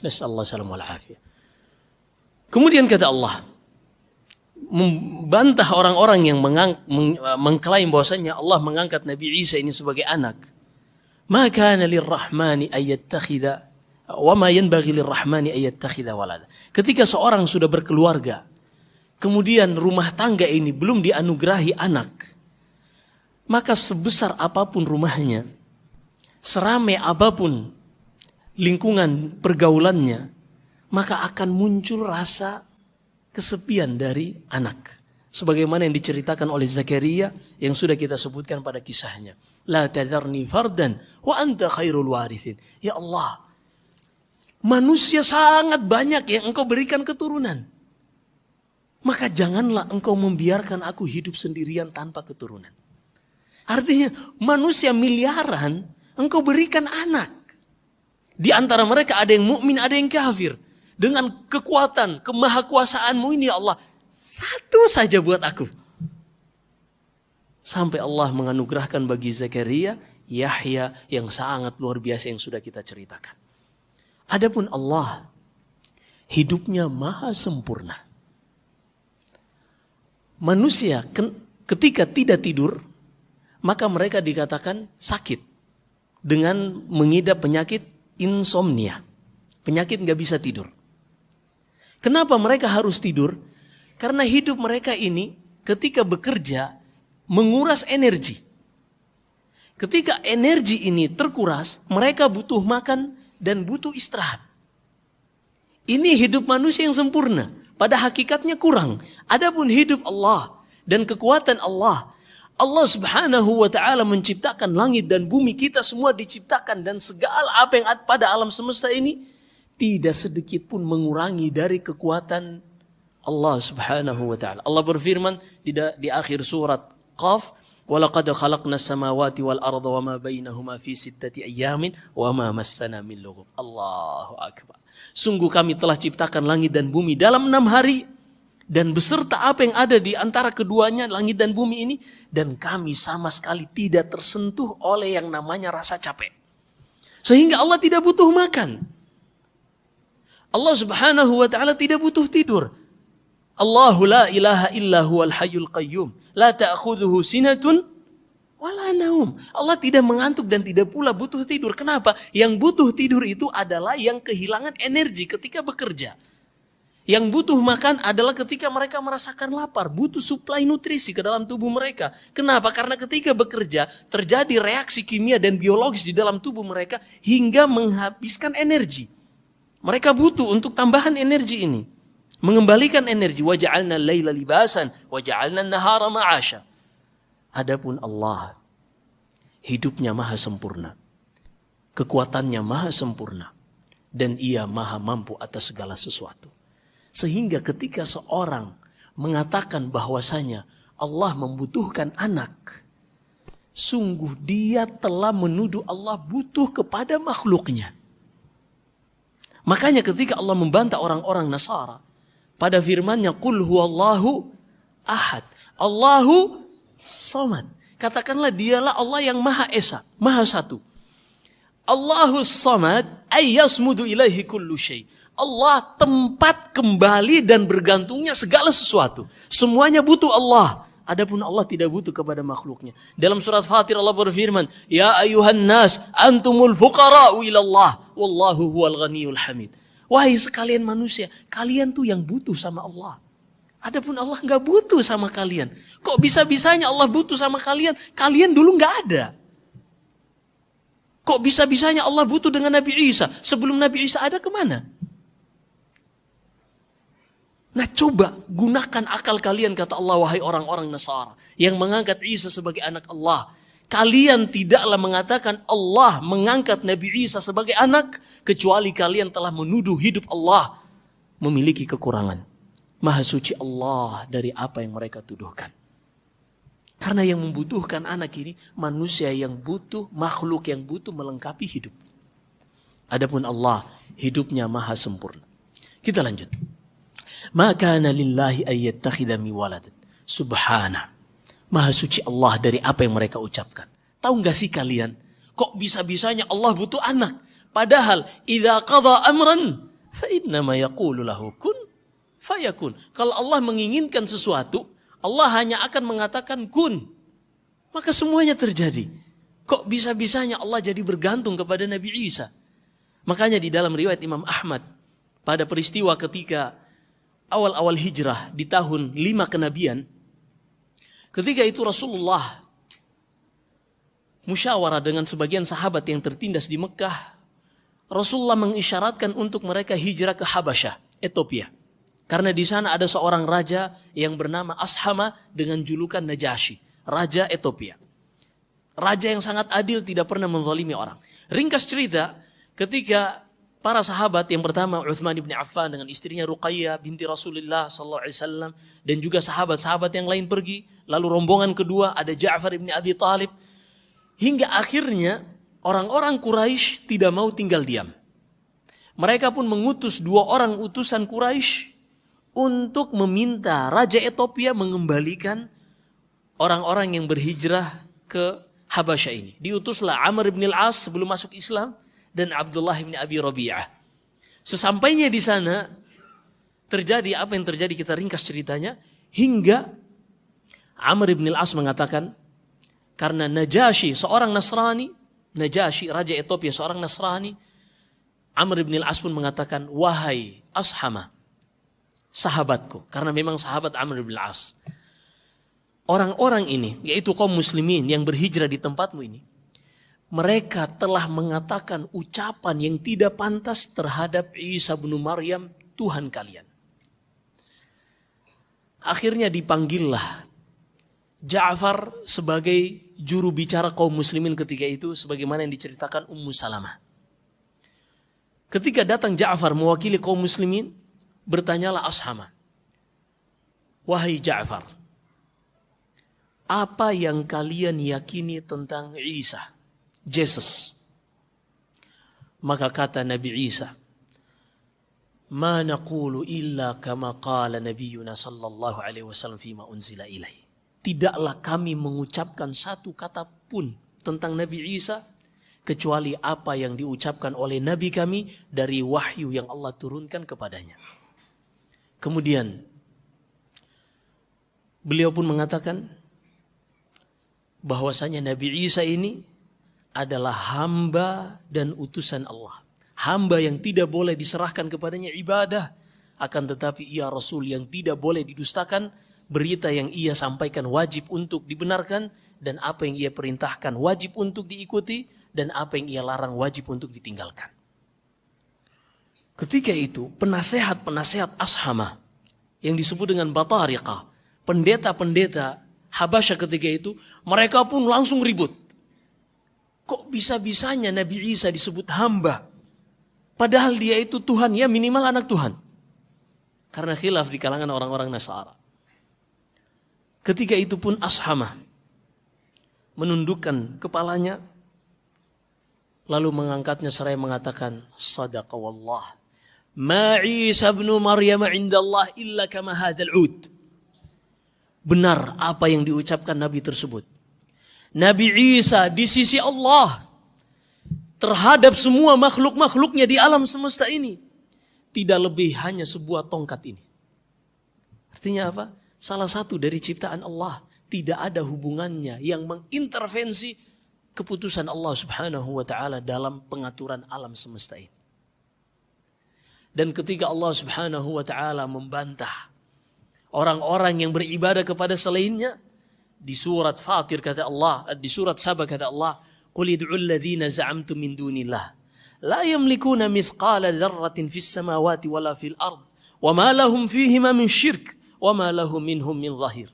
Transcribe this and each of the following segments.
Nasallahu alaihi wasallam. Kemudian kata Allah, membantah orang-orang yang mengklaim bahwasanya Allah mengangkat Nabi Isa ini sebagai anak. Ma kana lirrahmani ayyattakhidha wa ma yanbaghi lirrahmani ayyattakhidha walada. Ketika seorang sudah berkeluarga, kemudian rumah tangga ini belum dianugerahi anak, maka sebesar apapun rumahnya, seramai apapun lingkungan pergaulannya, maka akan muncul rasa kesepian dari anak. Sebagaimana yang diceritakan oleh Zakaria yang sudah kita sebutkan pada kisahnya. La tadharni fardan wa anta khairul warithin. Ya Allah, manusia sangat banyak yang engkau berikan keturunan. Maka janganlah engkau membiarkan aku hidup sendirian tanpa keturunan. Artinya manusia miliaran engkau berikan anak. Di antara mereka ada yang mukmin, ada yang kafir. Dengan kekuatan, kemahakuasaanmu ini ya Allah, satu saja buat aku. Sampai Allah menganugerahkan bagi Zakaria Yahya yang sangat luar biasa yang sudah kita ceritakan. Adapun Allah, hidupnya maha sempurna. Manusia ketika tidak tidur, maka mereka dikatakan sakit dengan mengidap penyakit insomnia. Penyakit gak bisa tidur. Kenapa mereka harus tidur? Karena hidup mereka ini ketika bekerja menguras energi. Ketika energi ini terkuras, mereka butuh makan dan butuh istirahat. Ini hidup manusia yang sempurna. Pada hakikatnya kurang. Adapun hidup Allah dan kekuatan Allah, Allah subhanahu wa ta'ala menciptakan langit dan bumi, kita semua diciptakan, dan segala apa yang ada pada alam semesta ini tidak sedikit pun mengurangi dari kekuatan Allah subhanahu wa ta'ala. Allah berfirman di akhir surat Qaf, وَلَقَدْ خَلَقْنَا السَّمَاوَاتِ وَالْأَرْضَ وَمَا بَيْنَهُمَا فِي سِتَّةِ أَيَّامٍ وَمَا مَسَّنَا مِنْ لُغُوبٍ. Allahu Akbar. Sungguh kami telah ciptakan langit dan bumi dalam 6 hari, dan beserta apa yang ada di antara keduanya, langit dan bumi ini, dan kami sama sekali tidak tersentuh oleh yang namanya rasa capek. Sehingga Allah tidak butuh makan. Allah subhanahu wa ta'ala tidak butuh tidur. Allahu la ilaha illa huwal hayyul qayyum. La ta'khudhuhu sinatun wala naum. Allah tidak mengantuk dan tidak pula butuh tidur. Kenapa? Yang butuh tidur itu adalah yang kehilangan energi ketika bekerja. Yang butuh makan adalah ketika mereka merasakan lapar. Butuh suplai nutrisi ke dalam tubuh mereka. Kenapa? Karena ketika bekerja terjadi reaksi kimia dan biologis di dalam tubuh mereka hingga menghabiskan energi. Mereka butuh untuk tambahan energi ini. Mengembalikan energi. Waja'alna al-laila libasan. Waja'alna an-nahara ma'asha. Adapun Allah, hidupnya maha sempurna. Kekuatannya maha sempurna. Dan ia maha mampu atas segala sesuatu. Sehingga ketika seorang mengatakan bahwasanya Allah membutuhkan anak, sungguh dia telah menuduh Allah butuh kepada makhluknya. Makanya ketika Allah membantah orang-orang Nasara, pada firman-Nya, Qul huwallahu ahad, Allahu samad. Katakanlah dialah Allah yang Maha Esa, Maha Satu. Allahu samad ay yasmudu ilaihi kullu syai'. Allah tempat kembali dan bergantungnya segala sesuatu. Semuanya butuh Allah. Adapun Allah tidak butuh kepada makhluknya. Dalam surat Fatir Allah berfirman, Ya ayuhan nas, antumul fuqara'u ilallah, wallahu huwal ghaniyul hamid. Wahai sekalian manusia, kalian tuh yang butuh sama Allah. Adapun Allah gak butuh sama kalian. Kok bisa-bisanya Allah butuh sama kalian? Kalian dulu gak ada. Kok bisa-bisanya Allah butuh dengan Nabi Isa? Sebelum Nabi Isa ada kemana? Nah coba gunakan akal kalian, kata Allah, wahai orang-orang Nasara yang mengangkat Isa sebagai anak Allah. Kalian tidaklah mengatakan Allah mengangkat Nabi Isa sebagai anak, kecuali kalian telah menuduh hidup Allah memiliki kekurangan. Maha suci Allah dari apa yang mereka tuduhkan. Karena yang membutuhkan anak ini manusia yang butuh, makhluk yang butuh melengkapi hidup. Adapun Allah, hidupnya maha sempurna. Kita lanjut. Ma kana lillahi ayyattakhidha min walad. Subhana. Maha suci Allah dari apa yang mereka ucapkan. Tahu enggak sih kalian, kok bisa-bisanya Allah butuh anak? Padahal idza qadha amran fa innama yaqulu lahu kun fayakun. Kalau Allah menginginkan sesuatu, Allah hanya akan mengatakan kun, maka semuanya terjadi. Kok bisa-bisanya Allah jadi bergantung kepada Nabi Isa? Makanya di dalam riwayat Imam Ahmad, pada peristiwa ketika awal-awal hijrah di tahun 5 kenabian, ketika itu Rasulullah musyawarah dengan sebagian sahabat yang tertindas di Mekah. Rasulullah mengisyaratkan untuk mereka hijrah ke Habasyah, Ethiopia. Karena di sana ada seorang raja yang bernama Ashama dengan julukan Najasyi, Raja Ethiopia. Raja yang sangat adil, tidak pernah menzalimi orang. Ringkas cerita, ketika para sahabat yang pertama Uthman bin Affan dengan istrinya Ruqayyah binti Rasulullah SAW dan juga sahabat-sahabat yang lain pergi. Lalu rombongan kedua ada Ja'far bin Abi Talib. Hingga akhirnya orang-orang Quraisy tidak mau tinggal diam. Mereka pun mengutus 2 orang utusan Quraisy untuk meminta Raja Ethiopia mengembalikan orang-orang yang berhijrah ke Habasyah ini. Diutuslah Amr bin al-As sebelum masuk Islam dan Abdullah bin Abi Rabi'ah. Sesampainya di sana terjadi apa yang terjadi, kita ringkas ceritanya, hingga Amr bin al-As mengatakan, karena Najasyi seorang Nasrani, Najasyi Raja Ethiopia seorang Nasrani, Amr bin al-As pun mengatakan, wahai Ashama, sahabatku, karena memang sahabat Amr bin al-As, orang-orang ini, yaitu kaum muslimin yang berhijrah di tempatmu ini, mereka telah mengatakan ucapan yang tidak pantas terhadap Isa bin Maryam, Tuhan kalian. Akhirnya dipanggillah Ja'far sebagai juru bicara kaum muslimin ketika itu, sebagaimana yang diceritakan Ummu Salamah. Ketika datang Ja'far mewakili kaum muslimin, bertanyalah Ashama, wahai Ja'far, apa yang kalian yakini tentang Isa, Jesus? Maka kata Nabi Isa, ma naqulu illa kama qala nabiyuna sallallahu alaihi wasallam fima unzila ilaihi. Tidaklah kami mengucapkan satu kata pun tentang Nabi Isa kecuali apa yang diucapkan oleh Nabi kami dari wahyu yang Allah turunkan kepadanya. Kemudian beliau pun mengatakan bahwasanya Nabi Isa ini adalah hamba dan utusan Allah. Hamba yang tidak boleh diserahkan kepadanya ibadah, akan tetapi ia Rasul yang tidak boleh didustakan. Berita yang ia sampaikan wajib untuk dibenarkan, dan apa yang ia perintahkan wajib untuk diikuti, dan apa yang ia larang wajib untuk ditinggalkan. Ketika itu penasehat-penasehat Ashama yang disebut dengan Batariqah, pendeta-pendeta Habasyah ketika itu, mereka pun langsung ribut. Kok bisa-bisanya Nabi Isa disebut hamba, padahal dia itu Tuhan, ya minimal anak Tuhan. Karena khilaf di kalangan orang-orang Nasara. Ketika itu pun Ashama menundukkan kepalanya, lalu mengangkatnya seraya mengatakan, sadaqa wallah, ma Isa ibn Maryam indallah illa kama hadzal ud. Benar apa yang diucapkan Nabi tersebut. Nabi Isa di sisi Allah terhadap semua makhluk-makhluknya di alam semesta ini tidak lebih hanya sebuah tongkat ini. Artinya apa? Salah satu dari ciptaan Allah, tidak ada hubungannya yang mengintervensi keputusan Allah Subhanahu wa taala dalam pengaturan alam semesta ini. Dan ketika Allah Subhanahu wa taala membantah orang-orang yang beribadah kepada selainnya, di surat Fatir kata Allah, di surat Saba kata Allah, qul id'ul ladzina za'amtum min dunillah la yamlikuna mithqala dzarratin fis samawati wala fil ard wa ma lahum fihima min syirk wa ma lahum minhum min zahir.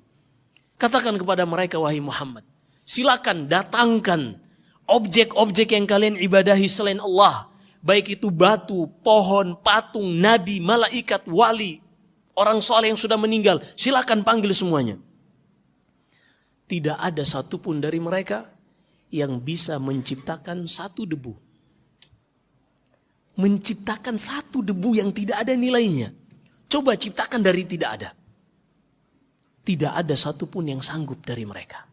Katakan kepada mereka, wahai Muhammad, silakan datangkan objek-objek yang kalian ibadahi selain Allah, baik itu batu, pohon, patung, nabi, malaikat, wali, orang soleh yang sudah meninggal, silakan panggil semuanya. Tidak ada satupun dari mereka yang bisa menciptakan satu debu. Menciptakan satu debu yang tidak ada nilainya. Coba ciptakan dari tidak ada. Tidak ada satupun yang sanggup dari mereka.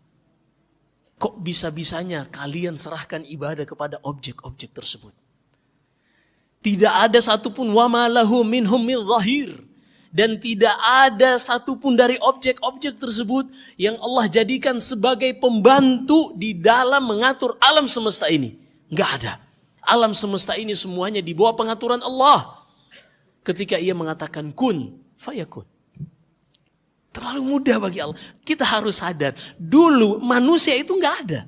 Kok bisa-bisanya kalian serahkan ibadah kepada objek-objek tersebut? Tidak ada satupun wa ma lahu minhum min zahir. Dan tidak ada satupun dari objek-objek tersebut yang Allah jadikan sebagai pembantu di dalam mengatur alam semesta ini. Enggak ada. Alam semesta ini semuanya di bawah pengaturan Allah. Ketika ia mengatakan kun, fayakun. Terlalu mudah bagi Allah. Kita harus sadar. Dulu manusia itu enggak ada.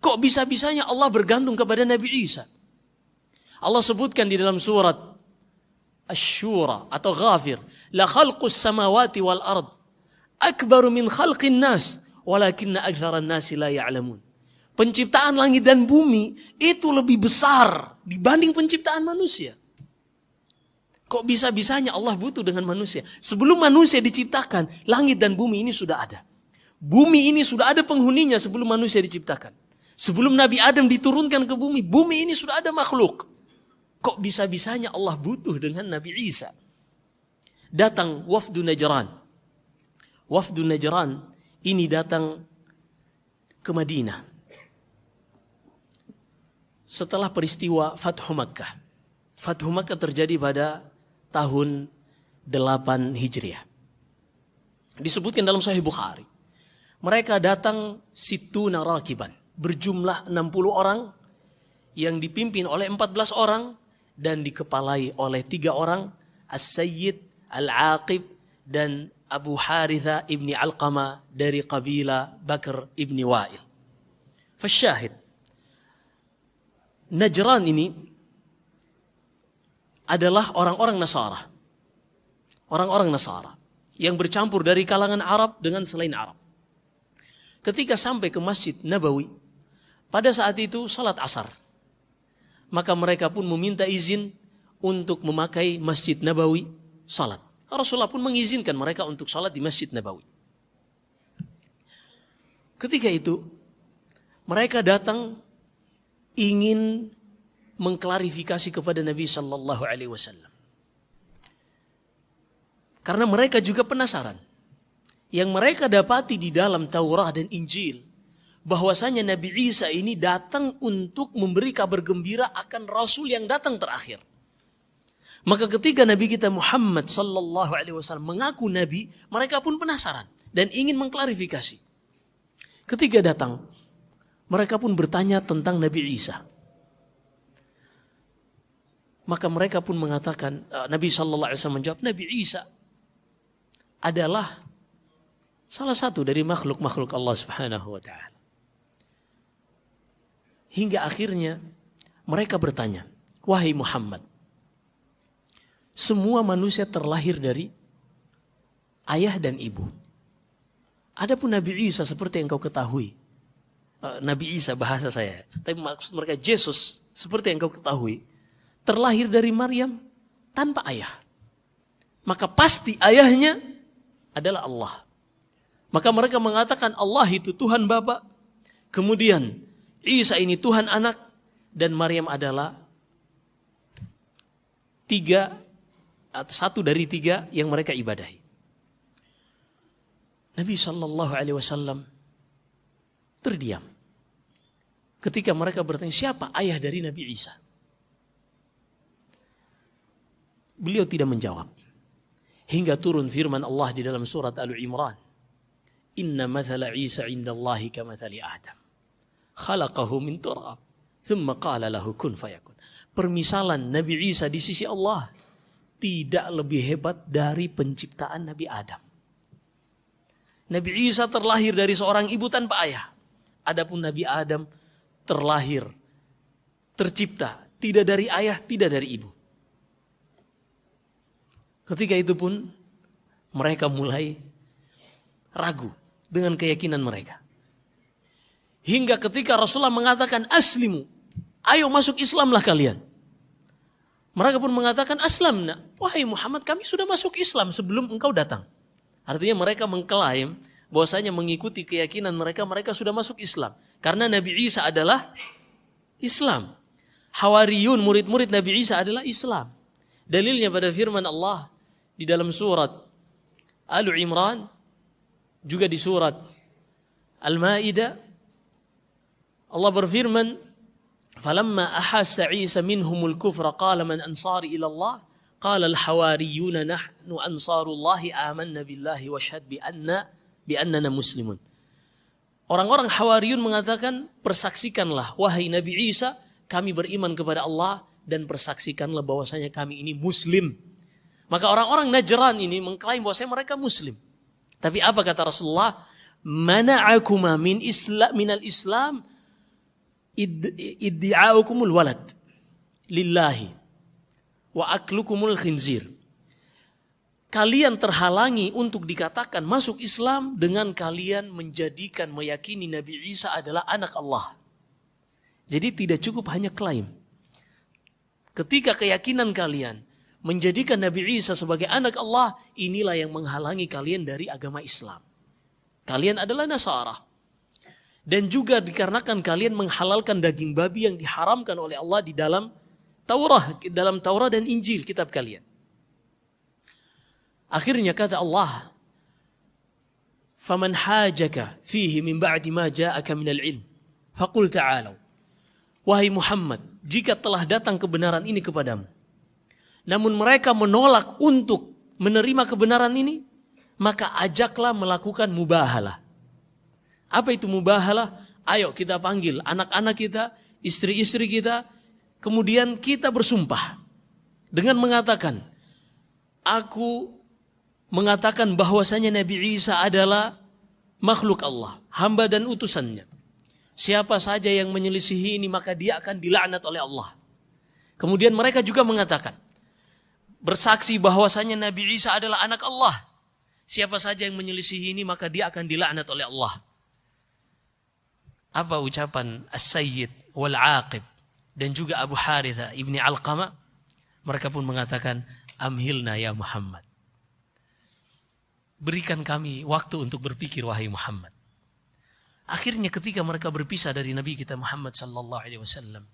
Kok bisa-bisanya Allah bergantung kepada Nabi Isa? Allah sebutkan di dalam surat Asy-Syura atau Ghafir, la khalqus samawati wal ard akbaru min khalqin nas walakinna aktsaran nasi la ya'lamun. Penciptaan langit dan bumi itu lebih besar dibanding penciptaan manusia. Kok bisa-bisanya Allah butuh dengan manusia? Sebelum manusia diciptakan, langit dan bumi ini sudah ada. Bumi ini sudah ada penghuninya sebelum manusia diciptakan. Sebelum Nabi Adam diturunkan ke bumi, bumi ini sudah ada makhluk. Kok bisa-bisanya Allah butuh dengan Nabi Isa? Datang wafdu Najran. Wafdu Najran ini datang ke Madinah setelah peristiwa Fathu Makkah. Fathu Makkah terjadi pada tahun 8 Hijriah. Disebutkan dalam Sahih Bukhari. Mereka datang situna rakiban. Berjumlah 60 orang yang dipimpin oleh 14 orang dan dikepalai oleh 3 orang, As-Sayyid, Al-Aqib, dan Abu Haritha ibni Alqamah dari kabilah Bakr ibni Wa'il. Fasyahid, Najran ini adalah orang-orang Nasara. Orang-orang Nasara yang bercampur dari kalangan Arab dengan selain Arab. Ketika sampai ke Masjid Nabawi, pada saat itu salat asar. Maka mereka pun meminta izin untuk memakai Masjid Nabawi salat. Rasulullah pun mengizinkan mereka untuk salat di Masjid Nabawi. Ketika itu, mereka datang ingin mengklarifikasi kepada Nabi Sallallahu Alaihi Wasallam. Karena mereka juga penasaran. Yang mereka dapati di dalam Taurat dan Injil, bahwasanya Nabi Isa ini datang untuk memberi kabar gembira akan Rasul yang datang terakhir. Maka ketika Nabi kita Muhammad sallallahu alaihi wasallam mengaku Nabi, mereka pun penasaran dan ingin mengklarifikasi. Ketika datang, mereka pun bertanya tentang Nabi Isa. Maka mereka pun mengatakan, Nabi sallallahu alaihi wasallam menjawab, Nabi Isa adalah salah satu dari makhluk-makhluk Allah Subhanahu wa taala. Hingga akhirnya mereka bertanya, wahai Muhammad, semua manusia terlahir dari ayah dan ibu. Adapun Nabi Isa seperti yang kau ketahui, Nabi Isa bahasa saya, tapi maksud mereka Yesus seperti yang kau ketahui, terlahir dari Maryam tanpa ayah. Maka pasti ayahnya adalah Allah. Maka mereka mengatakan Allah itu Tuhan Bapa, kemudian Isa ini Tuhan anak, dan Maryam adalah 1 dari 3 yang mereka ibadahi. Nabi Sallallahu Alaihi Wasallam terdiam ketika mereka bertanya siapa ayah dari Nabi Isa. Beliau tidak menjawab hingga turun firman Allah di dalam surat Al-Imran, Inna mathala Isa indallahi kamathali Adam. Khalaqahu min turab, thumma qala lahu kun fayakun. Permisalan Nabi Isa di sisi Allah tidak lebih hebat dari penciptaan Nabi Adam. Nabi Isa terlahir dari seorang ibu tanpa ayah. Adapun Nabi Adam terlahir, tercipta, tidak dari ayah, tidak dari ibu. Ketika itu pun mereka mulai ragu dengan keyakinan mereka. Hingga ketika Rasulullah mengatakan aslimu, ayo masuk Islamlah kalian. Mereka pun mengatakan aslamna, wahai Muhammad kami sudah masuk Islam sebelum engkau datang. Artinya mereka mengklaim bahwasanya mengikuti keyakinan mereka, mereka sudah masuk Islam. Karena Nabi Isa adalah Islam. Hawariyun, murid-murid Nabi Isa adalah Islam. Dalilnya pada firman Allah di dalam surat Al-Imran, juga di surat Al-Maidah, Allah berfirman, Falamma ahassa Isa minhumul kufra qala man ansari ila Allah qala al-hawariyuna nahnu ansarullahi amanna billahi washhad bi annana muslimun. Orang-orang Hawariyun mengatakan, persaksikanlah wahai Nabi Isa, kami beriman kepada Allah dan persaksikanlah bahwasanya kami ini muslim. Maka orang-orang Najran ini mengklaim bahwasanya mereka muslim. Tapi apa kata Rasulullah? Mana'akuma minal Islam iddi'aukumul walad lillahi wa aklukumul khinzir. Kalian terhalangi untuk dikatakan masuk Islam dengan kalian meyakini Nabi Isa adalah anak Allah. Jadi tidak cukup hanya klaim. Ketika keyakinan kalian menjadikan Nabi Isa sebagai anak Allah, inilah yang menghalangi kalian dari agama Islam. Kalian adalah Nasara. Dan juga dikarenakan kalian menghalalkan daging babi yang diharamkan oleh Allah di dalam Taurat dan Injil, kitab kalian. Akhirnya kata Allah, "Faman hajaka fihi min ba'di ma ja'aka minal ilm, faqul ta'alu." Wahai Muhammad, jika telah datang kebenaran ini kepadamu, namun mereka menolak untuk menerima kebenaran ini, maka ajaklah melakukan mubahalah. Apa itu mubahalah? Ayo kita panggil anak-anak kita, istri-istri kita, kemudian kita bersumpah dengan mengatakan, aku mengatakan bahwasanya Nabi Isa adalah makhluk Allah, hamba dan utusannya. Siapa saja yang menyelisihi ini maka dia akan dilaknat oleh Allah. Kemudian mereka juga mengatakan, bersaksi bahwasanya Nabi Isa adalah anak Allah. Siapa saja yang menyelisihi ini maka dia akan dilaknat oleh Allah. Apa ucapan As-Sayyid wal-Aqib dan juga Abu Haritha ibni Alqamah? Mereka pun mengatakan, amhilna ya Muhammad. Berikan kami waktu untuk berpikir wahai Muhammad. Akhirnya ketika mereka berpisah dari Nabi kita Muhammad sallallahu alaihi wasallam,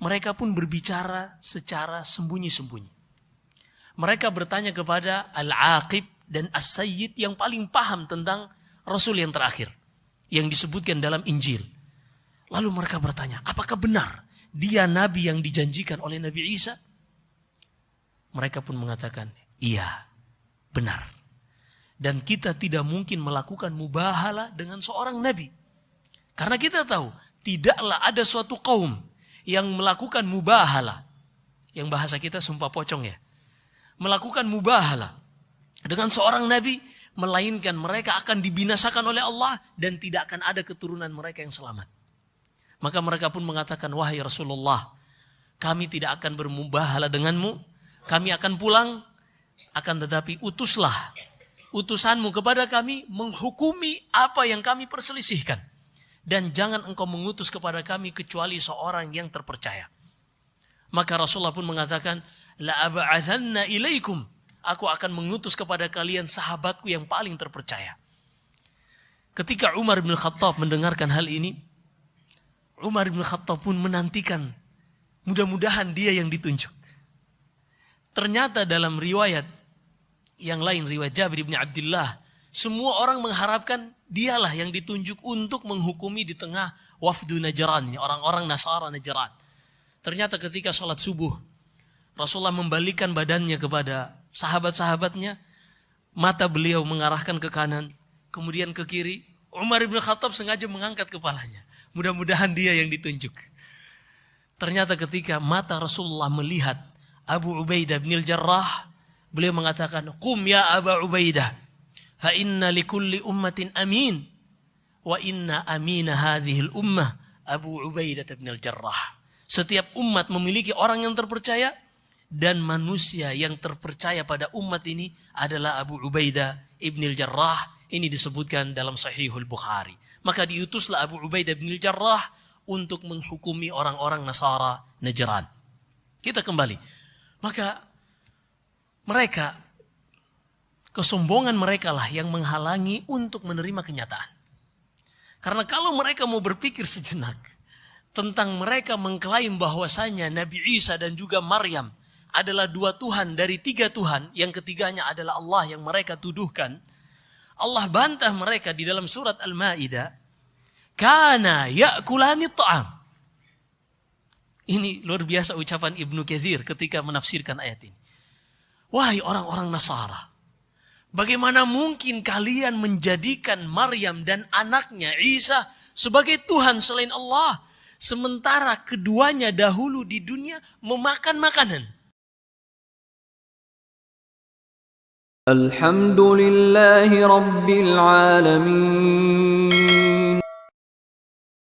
mereka pun berbicara secara sembunyi-sembunyi. Mereka bertanya kepada Al-Aqib dan As-Sayyid yang paling paham tentang Rasul yang terakhir yang disebutkan dalam Injil. Lalu mereka bertanya, apakah benar dia Nabi yang dijanjikan oleh Nabi Isa? Mereka pun mengatakan, iya, benar. Dan kita tidak mungkin melakukan mubahalah dengan seorang Nabi. Karena kita tahu, tidaklah ada suatu kaum yang melakukan mubahalah. Yang bahasa kita sumpah pocong ya. Melakukan mubahalah dengan seorang Nabi, melainkan mereka akan dibinasakan oleh Allah dan tidak akan ada keturunan mereka yang selamat. Maka mereka pun mengatakan, wahai Rasulullah, kami tidak akan bermubahalah denganmu, kami akan pulang, akan tetapi utuslah utusanmu kepada kami menghukumi apa yang kami perselisihkan. Dan jangan engkau mengutus kepada kami kecuali seorang yang terpercaya. Maka Rasulullah pun mengatakan, la ab'athanna ilaikum, aku akan mengutus kepada kalian sahabatku yang paling terpercaya. Ketika Umar bin Khattab mendengarkan hal ini, Umar bin Khattab pun menantikan, mudah-mudahan dia yang ditunjuk. Ternyata dalam riwayat yang lain, riwayat Jabir bin Abdullah, semua orang mengharapkan dialah yang ditunjuk untuk menghukumi di tengah wafdu Najran, orang-orang Nasara Najran. Ternyata ketika sholat subuh, Rasulullah membalikkan badannya kepada sahabat-sahabatnya, mata beliau mengarahkan ke kanan, kemudian ke kiri. Umar bin Khattab sengaja mengangkat kepalanya. Mudah-mudahan dia yang ditunjuk. Ternyata ketika mata Rasulullah melihat Abu Ubaidah bin Al-Jarrah, beliau mengatakan, "Qum ya Abu Ubaidah, fa inna likulli ummatin amin, wa inna amina hadhil ummah Abu Ubaidah bin Al-Jarrah." Setiap umat memiliki orang yang terpercaya, dan manusia yang terpercaya pada umat ini adalah Abu Ubaidah ibn Al-Jarrah. Ini disebutkan dalam Sahihul Bukhari. Maka diutuslah Abu Ubaidah bin Al-Jarrah untuk menghukumi orang-orang Nasara Najran. Kita kembali. Maka mereka, kesombongan mereka lah yang menghalangi untuk menerima kenyataan. Karena kalau mereka mau berpikir sejenak tentang mereka mengklaim bahwasanya Nabi Isa dan juga Maryam adalah dua Tuhan dari tiga Tuhan, yang ketiganya adalah Allah yang mereka tuduhkan, Allah bantah mereka di dalam surat Al-Maidah, kana ya'kulani ta'am. Ini luar biasa ucapan Ibnu Katsir ketika menafsirkan ayat ini. Wahai orang-orang Nasara, bagaimana mungkin kalian menjadikan Maryam dan anaknya Isa sebagai Tuhan selain Allah, sementara keduanya dahulu di dunia memakan makanan? Alhamdulillahi Rabbil Alamin.